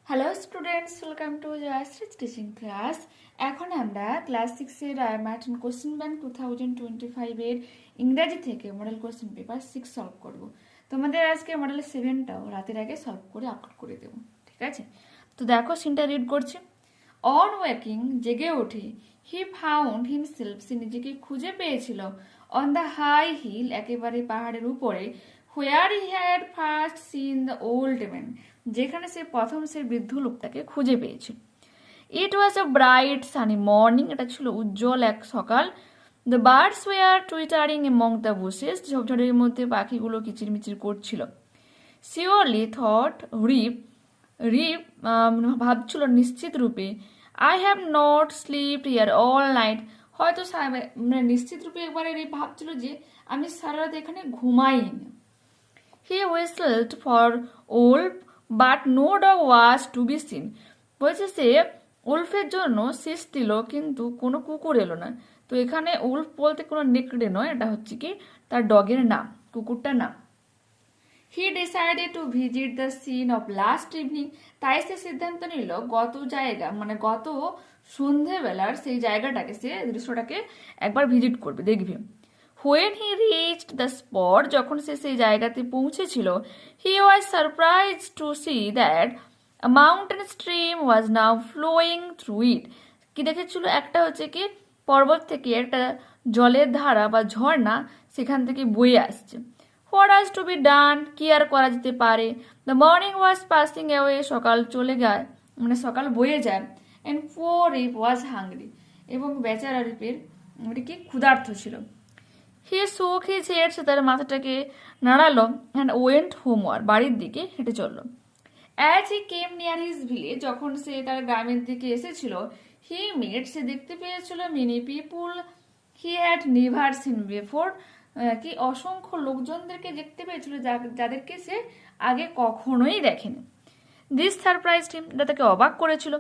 Hello students, welcome to Jayashri teaching class. এখন আমরা class 6-এর ম্যাথ অ্যান্ড কোশ্চেন ব্যাংক 2025-এর ইংরাজি থেকে মডেল কোশ্চেন পেপার 6 সলভ করব। তোমাদের আজকে মডেল 7টাও রাতের আগে সলভ করে আপলোড করে দেবো, ঠিক আছে? তো দেখো, সিনটা রিড করছি। অন ওয়েকিং, জেগে ওঠে, হি ফাউন্ড হিমসেলফ, সে নিজেকে খুঁজে পেয়েছিল, অন দ্য হাই হিল, একেবারে পাহাড়ের উপরে, where he had first seen the old man, যেখানে সে প্রথম সে বৃদ্ধ লোকটাকে খুঁজে পেয়েছিল। It was a bright sunny morning, এটা ছিল উজ্জ্বল এক সকাল। The birds were twittering among the bushes, ঝোপঝাড়ের মধ্যে পাখিগুলো কিচিরমিচির করছিল। শিওরলি থট রিপ, রিপ ভাবছিল নিশ্চিত রূপে, I have not slipped here all night, হয়তো নিশ্চিত রূপে একবারে রিপ ভাবছিল যে আমি সারা রাত এখানে ঘুমাইনি। He whistled for wolf, but no dog was to be seen, বলছে সে উলফের জন্য শীষ দিল, কিন্তু কোনো কুকুর এলো না। তো এখানে উলফ বলতে কোনো নেকড়ে নয়, এটা হচ্ছে কি তার ডগের নাম, কুকুরটার নাম। He decided to visit the scene of last evening, তাই সে সিদ্ধান্ত নিল গত গত সন্ধেবেলার সেই জায়গাটাকে, সে দৃশ্যটাকে একবার ভিজিট করবে, দেখবে। When he reached the spot, যখন সে সেই জায়গাতে পৌঁছেছিল, he was surprise to see that a mountain stream was now flowing through it, কি দেখেছিল, একটা হচ্ছে কি পর্বত থেকে একটা জলের ধারা বা ঝর্ণা সেখান থেকে বয়ে আসছে। What was to be done, কি আর করা যেতে পারে। The morning was passing away, সকাল চলে যায়, সকাল বয়ে যায়। And poor rib was hungry, এবং বেচারা রিপের কি ক্ষুধার্ত ছিল। হি শোক হিজ হেড, সে তার মাথাটাকে নাড়ালো, অ্যান্ড ওয়েন্ট হোমওয়ার্ড, বাড়ির দিকে হেঁটে চলল। As he came near his village, যখন সে তার গ্রামের দিকে এসেছিল, হি মেট, সে দেখতে পেয়েছিল, many people he had never seen before, কি অসংখ্য লোকজনদেরকে দেখতে পেয়েছিল যাদেরকে সে আগে কখনোই দেখেনি। দিস সারপ্রাইজড হিম, এটা তাকে অবাক করেছিল।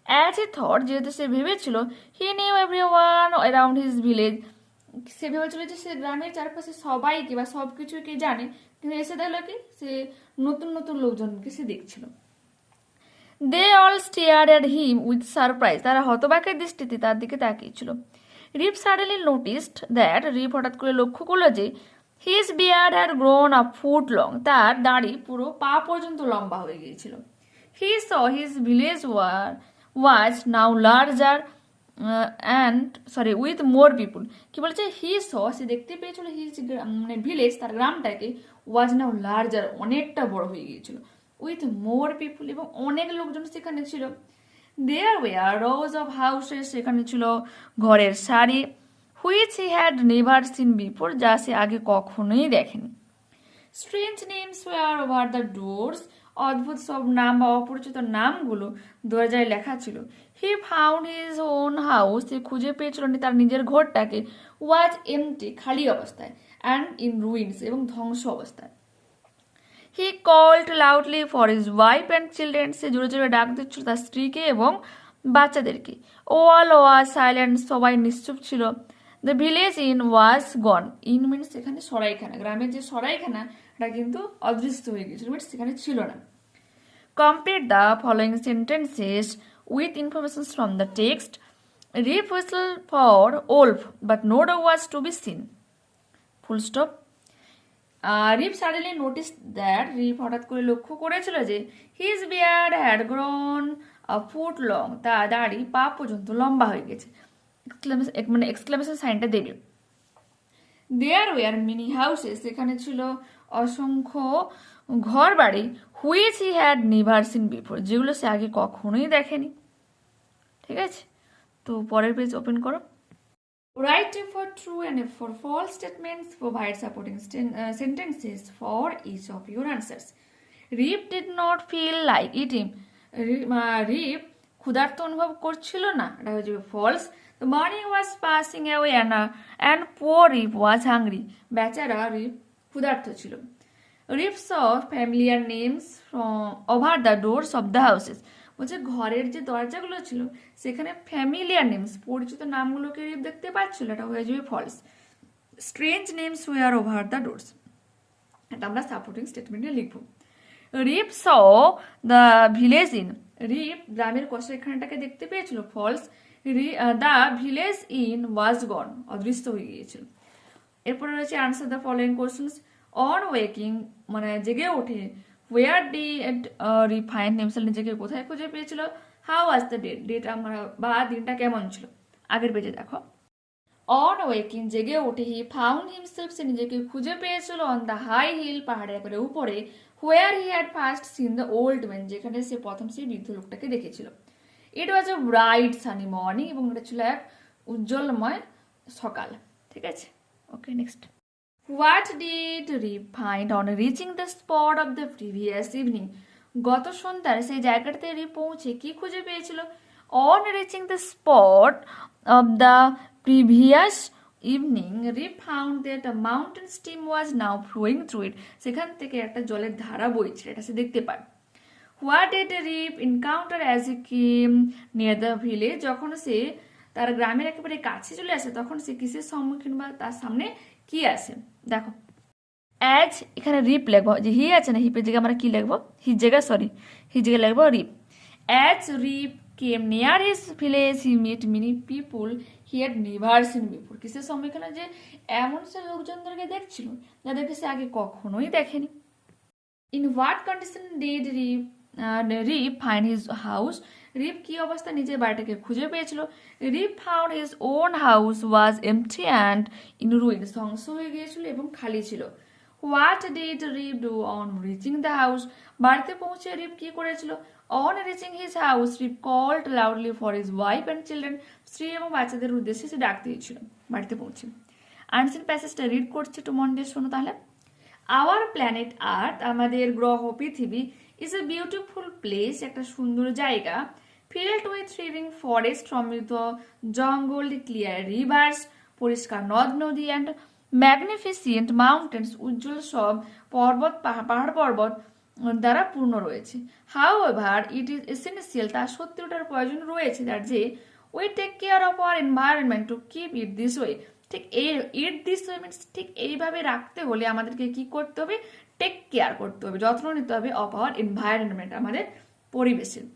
অ্যাজ হি থট, যেহেতু সে ভেবেছিল, he knew everyone around his village, সে ভেবেছিল যে সে গ্রামের চারপাশে সবাইকে বা সব কিছুকে জানে, কিন্তু এসে দেখলো কি সে নতুন নতুন লোকজনকে সে দেখছিল। They all stared at him with surprise, তারা হতবাকের দৃষ্টিতে তার দিকে তাকিয়েছিল। Rip suddenly noticed that, Rip হঠাৎ করে লক্ষ্য করলো যে his beard had grown a foot long, তার দাড়ি পুরো পা পর্যন্ত লম্বা হয়ে গিয়েছিল। He saw his village was now larger with more people, কি বলছে, হি স, সে দেখতে পেয়েছিল, হিজ ভিলেজ, তার গ্রামটাকে, ওয়াজ নাও লার্জার, অনেকটা বড় হয়ে গিয়েছিল, উইথ মোর পিপুল, এবং অনেক লোকজন সেখানে ছিল। There were rows of houses, সেখানে ছিল ঘরের সারি, which he had never seen before, যা সে আগে কখনোই দেখেনি। Strange names were over the doors, অদ্ভুত সব নাম বা অপরিচিত নামগুলো দরজায় লেখা ছিল। He found his own house, সে খুঁজে পেয়েছিল তার নিজের ঘরটাকে, ওয়াজ এমটি, খালি অবস্থায়, অ্যান্ড ইন রুইন্স, এবং ধ্বংস অবস্থায়। He called loudly for his wife and children, সে জোরে জোরে ডাক দিচ্ছিল তার স্ত্রীকে এবং বাচ্চাদেরকে। অল ওয়াজ সাইলেন্ট, সবাই নিশ্চুপ ছিল। The village inn was gone, in means সেখানে সরাইখানা, গ্রামের যে সরাইখানা এটা কিন্তু অদৃশ্য হয়ে গিয়েছিল, বাট সেখানে ছিল না। Complete the following sentences with information from the text. Rip whistle for wolf, but no dog was to be seen, full stop. Rip suddenly notice that, Rip হঠাৎ করে লক্ষ্য করেছিল যে his beard had grown a foot long, তার দাড়ি পা পর্যন্ত লম্বা হয়ে গেছে, এক্সক্লামেশন সাইনটা দেবে। দেয়ার ওয়ার মিনি হাউসেস, সেখানে ছিল অসংখ্য ঘর বাড়ি, which he had never seen before, যেগুলো সে আগে কখনোই দেখেনি। ঠিক আছে, তো পরের পেজ ওপেন করো। Write A for true and A for false statements. Provide supporting sentences for each of your answers. Rip did not feel like eating. Rip ক্ষুধার্ত অনুভব করছিল না, এটা হয়ে যাবে false. The morning was passing away and poor Rip was hungry. বেচারা রিপ ক্ষুধার্ত ছিল। Rip saw familiar names from over the doors of the houses. বলছে ঘরের যে দরজাগুলো ছিল সেখানে ফ্যামিলিয়ার নেমস, পরিচিত নামগুলোকে রিপ দেখতে পাচ্ছিল, এটা হয়ে যাবে false. Strange names were over the doors, এটা আমরা সাপোর্টিং স্টেটমেন্টে লিখব। Rip saw the village inn, Rip গ্রামের কষাইখানাটাকে দেখতে পেয়েছিল, false. The village inn was gone, অদৃশ্য হয়ে গিয়েছিল। এরপরে রয়েছে answer the following questions. On waking মানে জেগে ওঠে, where did Rip find himself, নিজেকে কোথায় খুঁজে পেয়েছিল। হাউ ওয়াজ দ্য ডে, ডেটা বা দিনটা কেমন ছিল। আগের পেজে দেখো, অন ওয়েকিং জেগে ওঠে, হি ফাউন্ড হিমসেলফ, সে নিজেকে খুঁজে পেয়েছিল, অন দ্য হাই হিল, পাহাড়ের একেবারে উপরে, where he had first seen the old man, যেখানে সে প্রথম সেই বৃদ্ধ লোকটাকে দেখেছিল। It was a bright sunny morning, এবং এটা ছিল এক উজ্জ্বলময় সকাল। ঠিক আছে, okay next. What did Rip find on reaching the spot of the previous evening, গত সন্ধ্যার সেই জায়গাটাতে রিপ পৌঁছে কি খুঁজে পেয়েছিল। On reaching the spot of the previous evening Rip found that a mountain stream was now flowing through it, সেখান থেকে একটা জলের ধারা বইছিল, এটা সে দেখতে পায়। What did Rip encounter as he came near the village, যখন সে তার গ্রামের একেবারে কাছে চলে আসে তখন সে কিসের সম্মুখীন বা তার সামনে কি আসে। দেখো, অ্যাজ এখানে রিপ লিখবো, যে হি আছে না, হিপের জায়গায় আমরা কি লিখবো, হির জায়গায় সরি হির জায়গায় লিখবো Rip. As Rip came near his village he meet many people he had never seen before, কিসের সম্মুখীন, যে এমন সে লোকজনদেরকে দেখছিল যাদেরকে সে আগে কখনোই দেখেনি। In what condition did Rip find his house, Rip কি অবস্থা নিজের বাড়িটাকে খুঁজে পেয়েছিল। Rip found his own house was empty and in ruin, ধ্বংস হয়ে গিয়েছিল এবং খালি ছিল। What did Rip do on reaching the house, বাড়িতে পৌঁছে রিপ কি করেছিল। On reaching his house Rip called loudly for his wife and children, স্ত্রী এবং বাচ্চাদের উদ্দেশ্যে সে ডাক দিয়েছিল বাড়িতে পৌঁছে। আনসিন প্যাসেজটা রিড করছে, একটু মন দিয়ে শোনো তাহলে। আওয়ার প্ল্যানেট আর্থ, আমাদের গ্রহ পৃথিবী, ইজ এ বিউটিফুল প্লেস, একটা সুন্দর জায়গা। ফিল্ড উইথ থ্রিভিং ফরেস্ট, সমৃদ্ধ জঙ্গল, ক্লিয়ার রিভার্স, পরিষ্কার নদ নদী, অ্যান্ড ম্যাগনিফিসিয়েন্ট মাউন্টেন্স, উজ্জ্বল সব পর্বত, পাহাড় পর্বত দ্বারা পূর্ণ রয়েছে। However it is essential, তার সত্যি ওটার প্রয়োজন রয়েছে, যার যে we take care of our environment to keep it this way, ঠিক এই ইট দিস ওয়ে মিনস ঠিক এইভাবে রাখতে হলে আমাদেরকে কি করতে হবে, টেক কেয়ার করতে হবে, যত্ন নিতে হবে অফ আওয়ার এনভায়রনমেন্ট, আমাদের পরিবেশের।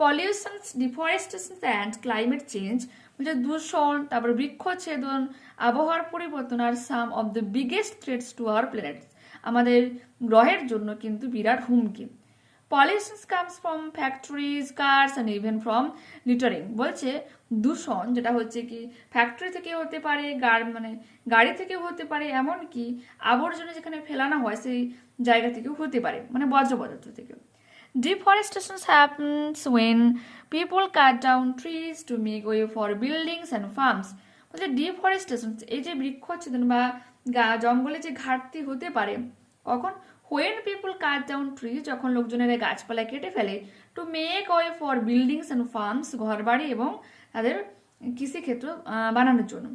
Pollution, deforestation and climate change, বলছে দূষণ, তারপর বৃক্ষচ্ছেদন, আবহাওয়ার পরিবর্তন, আর some of the biggest threats to our planet, আমাদের গ্রহের জন্য কিন্তু বিরাট হুমকি। Pollution comes from factories, cars and even from littering, বলছে দূষণ যেটা হচ্ছে কি ফ্যাক্টরি থেকে হতে পারে, গাড়ি থেকেও হতে পারে, এমনকি আবর্জনা যেখানে ফেলানো হয় সেই জায়গা থেকেও হতে পারে, মানে বর্জ্য পদার্থ থেকে। Deforestation happens when people cut down trees to make way for buildings and farms. বলছে ডিফরেস্টেশন, এই যে বৃক্ষচ্ছেদন বা জঙ্গলে যে ঘাটতি হতে পারে কখন, when people cut down trees, যখন লোকজনের গাছপালা কেটে ফেলে, to make way for buildings and farms, ঘর বাড়ি এবং তাদের কৃষিক্ষেত্র বানানোর জন্য।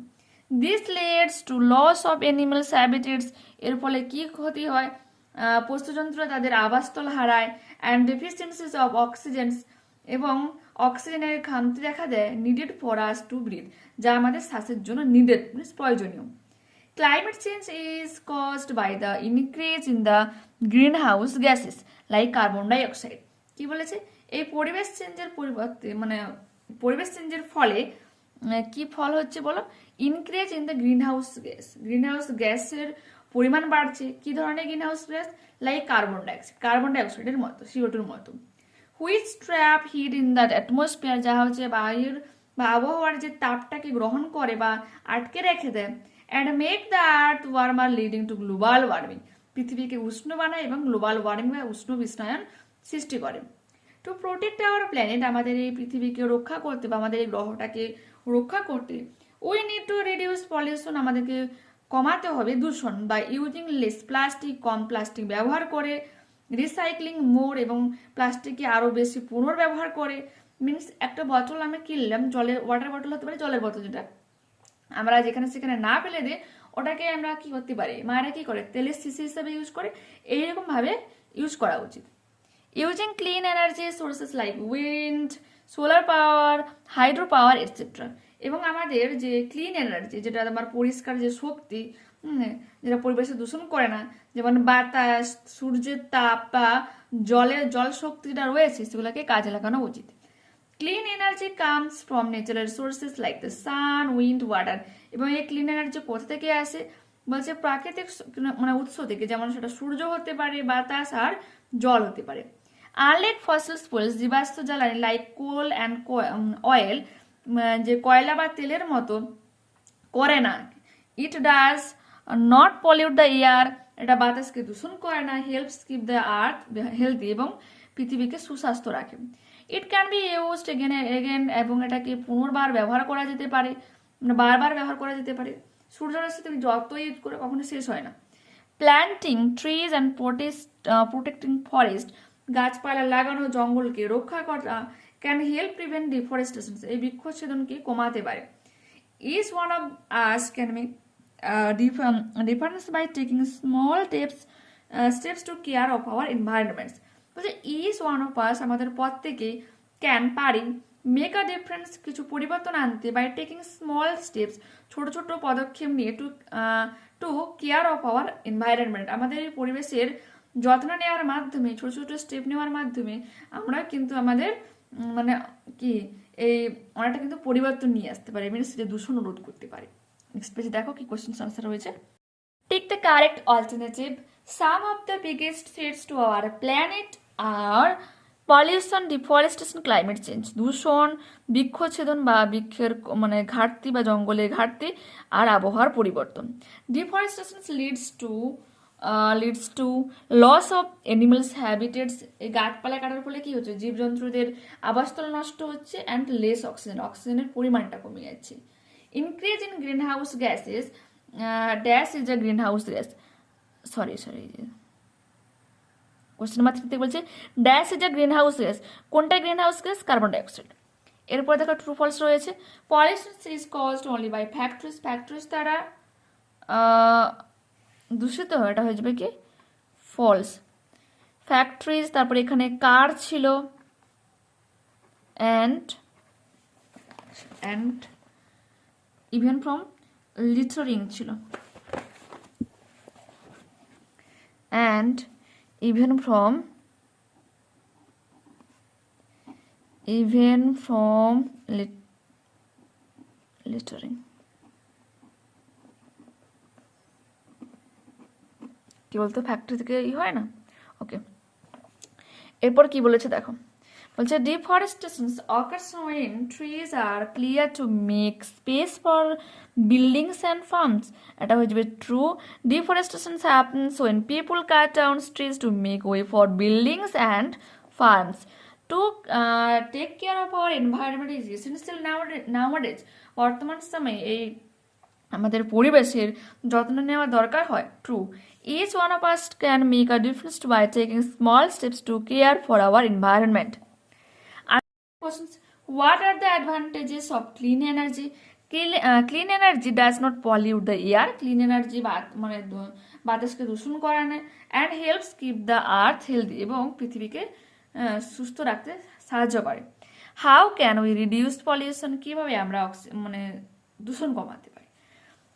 This leads to loss of animals habitats, এর ফলে কি ক্ষতি হয়, পশুজন্তু তাদের আবাসস্থল হারায়, অ্যান্ড ডেফিসিয়েন্সিস অফ অক্সিজেন্স, এবং অক্সিজেনের খামতি দেখা দেয়, needed for us to breathe, যা আমাদের শ্বাসের জন্য নিডেড মানে প্রয়োজনীয়। Climate change is caused by the increase in the green house gases like carbon dioxide, কি বলেছে, এই পরিবেশ চেঞ্জের পরিবর্তে মানে পরিবেশ চেঞ্জের ফলে কি ফল হচ্ছে বলো, increase in the green house gas, green house গ্যাসের পরিমাণ বাড়ছে। কি ধরনের green house gas, like carbon ডাইঅক্সাইডের মতো, CO2-র মতো। Which trap heat in the atmosphere, যা হচ্ছে বায়ুর বা আবহাওয়ার যে তাপটাকে গ্রহণ করে বা আটকে রেখে দেয়, and make the earth warmer leading to global warming, পৃথিবীকে উষ্ণ বানায় এবং গ্লোবাল ওয়ার্মিং বা উষ্ণ বিশ্বায়ন সৃষ্টি করে। টু প্রোটেক্ট আওয়ার প্ল্যানেট, আমাদের এই পৃথিবীকে রক্ষা করতে বা আমাদের এই গ্রহটাকে রক্ষা করতে, we need to reduce pollution, আমাদেরকে কমাতে হবে দূষণ, বাই ইউজিং লেস প্লাস্টিক, কম প্লাস্টিক ব্যবহার করে, রিসাইক্লিং মোর, এবং প্লাস্টিককে আরও বেশি পুনর্ব্যবহার করে। মিনস একটা বোতল আমি কিনলাম, জলের ওয়াটার বোতল হতে পারে, জলের বোতল যেটা আমরা যেখানে সেখানে না ফেলে দিই, ওটাকে আমরা কি করতে পারি, মায়েরা কি করে তেলের শিশি হিসাবে ইউজ করে, এইরকম ভাবে ইউজ করা উচিত। Using clean energy sources like wind, solar power, hydro power etcetera, এবং আমাদের যে ক্লিন এনার্জি যেটা আমার পরিষ্কার যে শক্তি, যেটা পরিবেশে দূষণ করে না, যেমন বাতাস, সূর্যের তাপ বা জল শক্তিটা রয়েছে সেগুলোকে কাজে লাগানো উচিত। Clean energy comes from natural sources like the sun, wind, water. এবং এই ক্লিন এনার্জি কোথা থেকে আসে? বলছে প্রাকৃতিক উৎস থেকে, যেমন সেটা সূর্য হতে পারে, বাতাস আর জল হতে পারে। আনলাইক ফসিল ফুয়েলস, জীবাশ্ম জ্বালানি লাইক কোল অ্যান্ড অয়েল, যে কয়লা বা তেলের মতো করে না। It does not pollute the air, এটা বাতাসকে দূষণ করে না। Helps keep the earth healthy, এবং পৃথিবীকে সুস্বাস্থ্য রাখে। It can be used again, এবং এটাকে পুনর্বার ব্যবহার করা যেতে পারে, বারবার ব্যবহার করা যেতে পারে। সূর্যরশ্মি তুমি যত ইউজ করে কখনো শেষ হয় না। Planting trees and protecting forest, গাছপালা লাগানো, জঙ্গলকে রক্ষা করা, ক্যান হেল্প প্রিভেন্ট ডিফরেস্টেশন, এই বৃক্ষচ্ছেদনকে কমাতে পারে। Each one of us can make difference by taking small steps to care of our environments. বলছে each one of us, আমাদের প্রত্যেকে, ক্যান পারি, মেক আ ডিফারেন্স, কিছু পরিবর্তন আনতে, বাই টেকিং স্মল স্টেপস, ছোট ছোট পদক্ষেপ নিয়ে, to care of our environment, আমাদের এই পরিবেশের যত্ন নেওয়ার মাধ্যমে, ছোট ছোট স্টেপ নেওয়ার মাধ্যমে আমরা কিন্তু আমাদের মানে কি এই অনেকটা কিন্তু পরিবর্তন নিয়ে আসতে পারে, মিনস যে দূষণ রোধ করতে পারে। নেক্সট পেজে দেখো কি কোশ্চেন আনসার রয়েছে। Take the correct alternative. Some of the biggest threats to our planet are pollution, deforestation, climate change, দূষণ, বৃক্ষচ্ছেদন বা বৃক্ষের ঘাটতি বা জঙ্গলের ঘাটতি, আর আবহাওয়ার পরিবর্তন। Deforestation leads to loss of animals habitats, এই গাছপালা কাটার ফলে কি হচ্ছে? জীবজন্তুদের আবাসস্থল নষ্ট হচ্ছে, অ্যান্ড লেস অক্সিজেনের পরিমাণটা কমে যাচ্ছে। Increase in green house gases, dash is a green house gas, sorry question number 3 বলছে dash is a green house gas, কোনটা green house gas? Carbon dioxide. এরপর দেখো ট্রু ফলস রয়েছে। Pollution is caused only by factories দ্বারা দূষিত হয়, এটা হয়ে যাবে কি ফলস। ফ্যাক্টরিজ, তারপরে এখানে কার ছিল, অ্যান্ড ইভেন ফ্রম লিটারিং ছিল, অ্যান্ড ইভেন ফ্রম লিটারিং। কি বলতো, ফ্যাক্টরি থেকে হয় না। ওকে, এরপর কি বলেছে দেখো, বলছে deforestation occurs when trees are cleared to make space for buildings and farms, এটা হয়ে যাবে true. Deforestation happens when people cut down trees to make way for buildings and farms. To take care of our environment is essential nowadays, বর্তমান সময়ে এই আমাদের পরিবেশের যত্ন নেওয়া দরকার হয়, true. Each one of us can make a difference by taking small steps to care for our environment. Questions: what are the advantages of clean energy? Clean energy does not pollute the air. Clean energy বাতাসকে দূষণ করে না, and helps keep the earth healthy, এবং পৃথিবীকে সুস্থ রাখতে সাহায্য করে। How can we reduce pollution? কিভাবে আমরা দূষণ কমাতে পারি?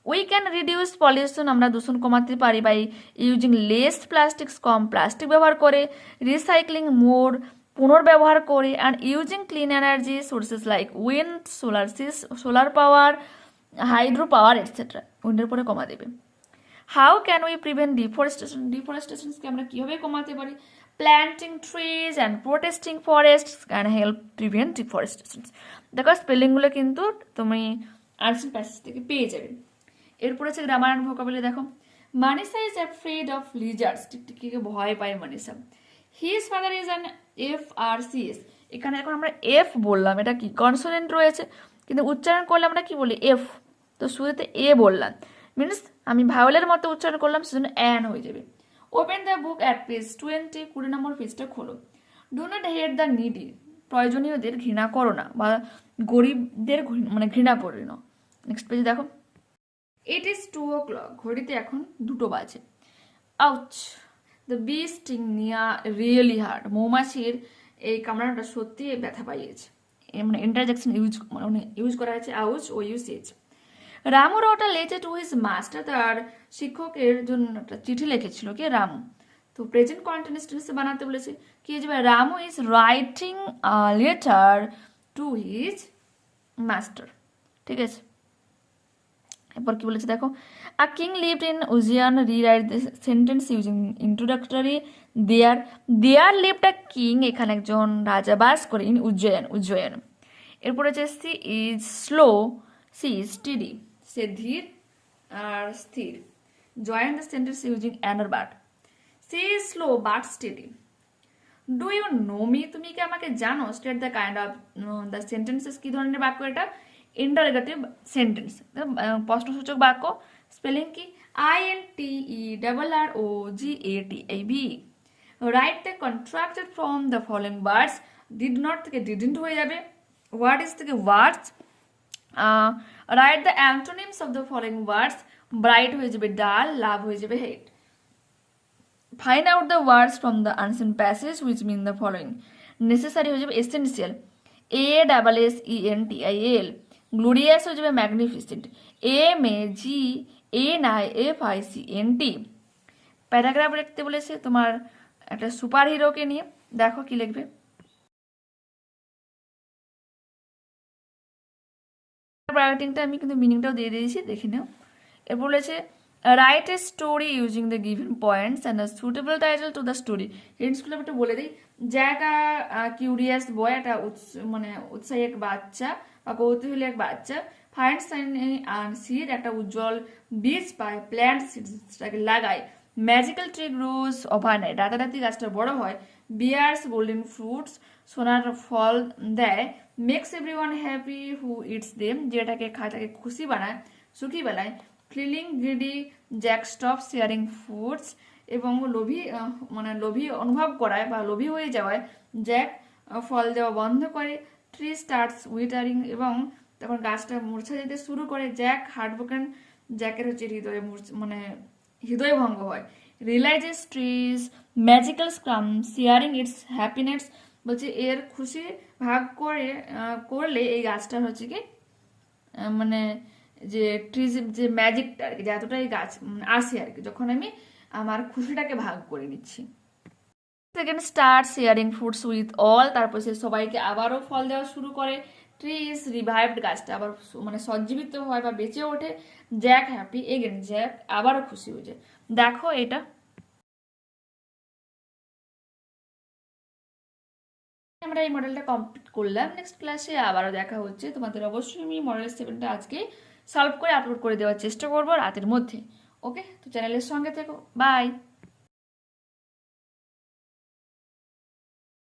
We can reduce pollution, আমরা দূষণ কমাতে পারি by using less plastics, com plastic ব্যবহার করে, recycling more, পুনর্ব্যবহার করে, and using clean energy sources like wind, solar power, hydro power, etc. উইন্ডের পরে কমা দেবে। How can we prevent deforestation? Deforestationকে আমরা কিভাবে কমাতে পারি? Planting trees and protecting forests can help prevent deforestation. দেখো স্পেলিংগুলো কিন্তু তুমি আর্টস এন্ড প্যাসেজ থেকে পেয়ে যাবে। এরপর আছে গ্রামার অ্যান্ড ভোকাবুলারি। দেখো, মানিসা ইজ অ্যাফ্রেড অফ লিজার্ডস, টিকটিকিকে ভয় পায় Manisa. His father is an FRCS, এখানে এখন আমরা এফ বললাম, এটা কি কনসোনেন্ট রয়েছে, কিন্তু উচ্চারণ করলে আমরা কি বলি এফ, তো শুরুতে এ বললাম, মিনস আমি ভাওয়েলের মতো উচ্চারণ করলাম, সেজন্য অ্যান হয়ে যাবে। Open the book at page 20, 20 নম্বর পেজটা খোলো। Do not hate the needy, প্রয়োজনীয়দের ঘৃণা করো না, বা গরিবদের ঘৃণা করো না। নেক্সট পেজে দেখো, ইট ইজ 2 o'clock, ঘড়িতে এখন 2টো বাজে। Ouch, the bee sting really hard, মৌমাছির এই কামড়ানোটা সত্যি ব্যথা পাইয়েছে। ইন্টারজেকশন ইউজ করা হয়েছে, আউচ ও usage. Ramu wrote a letter to his master, তার শিক্ষকের জন্য একটা চিঠি লিখেছিল কে? রামু। তো প্রেজেন্ট কন্টিনিউয়াস টেন্সে বানাতে বলেছে কি হয়ে যাবে? Ramu is writing a letter to his master. ঠিক আছে, এরপর কি বলেছে দেখো, a king lived in Ujjain, rewrite the sentence using introductory. There lived a king, এখানে একজন রাজা বাস করে, ইন উজ্জয়ন। এরপর হচ্ছে she is slow, she is steady, সে ধীর আর স্থির। Join the sentence using and or but, she is slow but steady. Do you know me, তুমি কি আমাকে জানো? State the kind of the sentences, কি ধরনের বাক্য এটা? ইন্টারোগেটিভ সেন্টেন্স, প্রশ্নসূচক বাক্য। স্পেলিং কি? INTERROGATAB। Write the contracted from the following words, did not থেকে ডিডন্ট হয়ে যাবে, হোয়াট ইজ থেকে words. Write the antonyms of the following words, bright হয়ে যাবে ডাল, লাভ হয়ে যাবে হেট। Find out the words from the unseen passage which mean the following. Necessary হয়ে যাবে essential, ASSENTIAL। Glorious হয়ে যাবে magnificent, MAGNIFICENT। প্যারাগ্রাফ লিখতে বলেছে তোমার একটা সুপার হিরোকে নিয়ে, দেখো কি লিখবে। রাইটিংটা আমি কিন্তু মিনিংটাও দিয়ে দিয়েছি, দেখে নিও। এরপর বলেছে write a story using the given points and the suitable title to the story. হিন্টসগুলো একটু বলে দিই। জ্যাক কিউরিয়াস বয়, একটা মানে উৎসাহী এক বাচ্চা বা কৌতূহলী এক বাচ্চা। ফাইন্ড সাইনি অ্যান্ড সিড, একটা উজ্জ্বল বীজ পায়, প্ল্যান্ট সিডসটাকে লাগায়। ম্যাজিক্যাল ট্রি গ্রোজ ওভারনাইট, রাতারাতি গাছটা বড় হয়। বিয়ার্স গোল্ডেন ফ্রুটস, সোনার ফল দেয়। Makes everyone happy who eats them, যেটাকে খায় তাকে খুশি বানায়, সুখী বানায়। Feeling greedy, Jack stop sharing foods, এবং লোভী অনুভব করায় বা লোভী হয়ে যাওয়ায় জ্যাক ফল দেওয়া বন্ধ করে। ট্রি স্টার্টস উইটারিং, এবং তখন গাছটা মূর্ছা যেতে শুরু করে। জ্যাক হার্টব্রোকেন, জ্যাকের হচ্ছে হৃদয় ভঙ্গ হয়। Realizes trees magical scrum sharing its happiness, বলছে এর খুশি ভাগ করলে এই গাছটার হচ্ছে কি মানে যে ট্রিজ যে ম্যাজিকটা আর কি, যে এতটাই গাছ আসে আর কি, যখন আমি আমার খুশিটাকে ভাগ করে নিচ্ছি। Second start sharing fruits with all, তারপর সে সবাইকে আবারও ফল দেওয়া শুরু করে। ট্রি ইজ রিভাইভড, গাছটা আবার সজ্জীবিত হয় বা বেঁচে ওঠে। জ্যাক হ্যাপি এগেন, জ্যাক আবারও খুশি হয়ে যায়। দেখো এটা আমরা এই মডেলটা কমপ্লিট করলাম। নেক্সট ক্লাসে আবারও দেখা হচ্ছে তোমাদের। অবশ্যই আমি মডেল 7টা আজকে সলভ করে আপলোড করে দেওয়ার চেষ্টা করবো রাতের মধ্যে। ওকে, তো চ্যানেলের সঙ্গে থেকো, বাই।